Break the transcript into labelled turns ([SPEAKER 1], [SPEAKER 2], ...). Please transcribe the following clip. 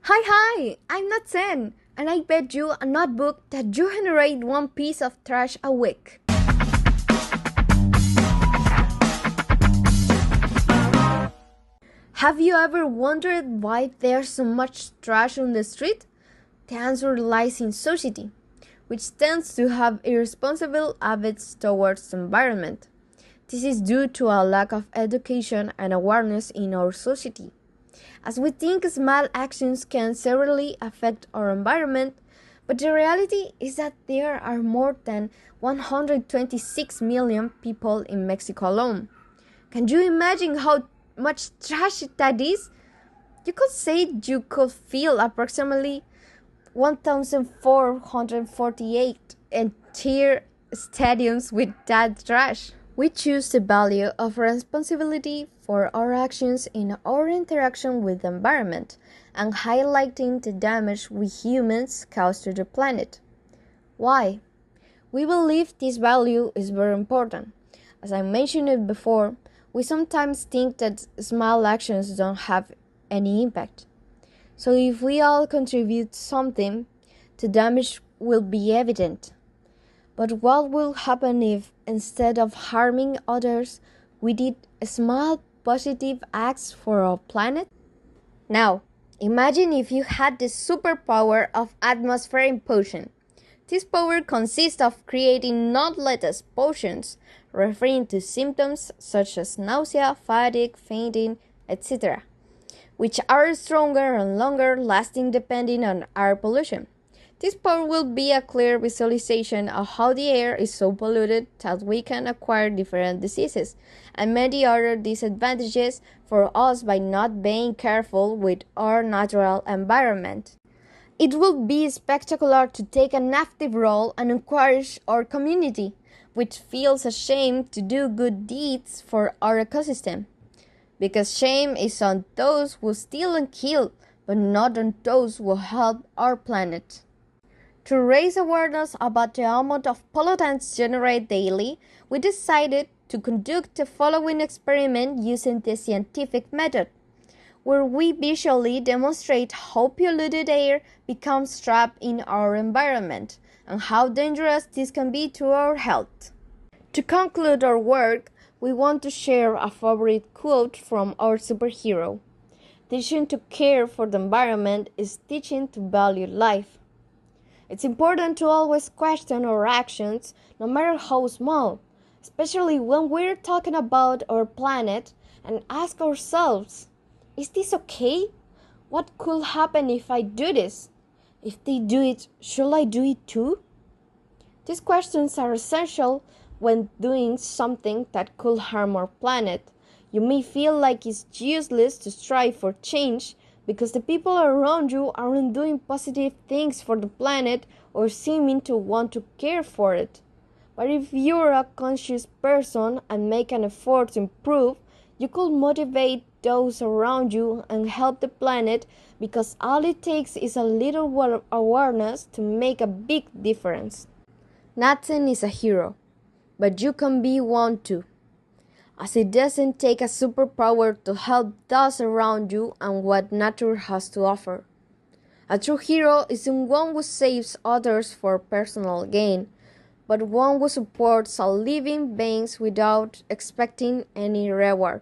[SPEAKER 1] Hi, I'm not Zen, and I bet you a notebook that you generate one piece of trash a week. Have you ever wondered why there's so much trash on the street? The answer lies in society, which tends to have irresponsible habits towards the environment. This is due to a lack of education and awareness in our society. As we think small actions can severely affect our environment, but the reality is that there are more than 126 million people in Mexico alone. Can you imagine how much trash that is? You could say you could fill approximately 1,448 entire stadiums with that trash. We choose the value of responsibility for our actions in our interaction with the environment and highlighting the damage we humans cause to the planet. Why? We believe this value is very important. As I mentioned before, we sometimes think that small actions don't have any impact. So if we all contribute something, the damage will be evident. But what will happen if, instead of harming others, we did small positive acts for our planet? Now, imagine if you had the superpower of atmospheric potion. This power consists of creating non-lethal potions, referring to symptoms such as nausea, fatigue, fainting, etc., which are stronger and longer lasting depending on air pollution. This part will be a clear visualization of how the air is so polluted that we can acquire different diseases and many other disadvantages for us by not being careful with our natural environment. It will be spectacular to take an active role and encourage our community, which feels ashamed to do good deeds for our ecosystem. Because shame is on those who steal and kill, but not on those who help our planet. To raise awareness about the amount of pollutants generated daily, we decided to conduct the following experiment using the scientific method, where we visually demonstrate how polluted air becomes trapped in our environment and how dangerous this can be to our health. To conclude our work, we want to share a favorite quote from our superhero. Teaching to care for the environment is teaching to value life. It's important to always question our actions, no matter how small, especially when we're talking about our planet, and ask ourselves, is this okay? What could happen if I do this? If they do it, should I do it too? These questions are essential when doing something that could harm our planet. You may feel like it's useless to strive for change because the people around you aren't doing positive things for the planet or seeming to want to care for it. But if you're a conscious person and make an effort to improve, you could motivate those around you and help the planet because all it takes is a little awareness to make a big difference. Nothing is a hero, but you can be one too, as it doesn't take a superpower to help those around you and what nature has to offer. A true hero isn't one who saves others for personal gain, but one who supports all living beings without expecting any reward.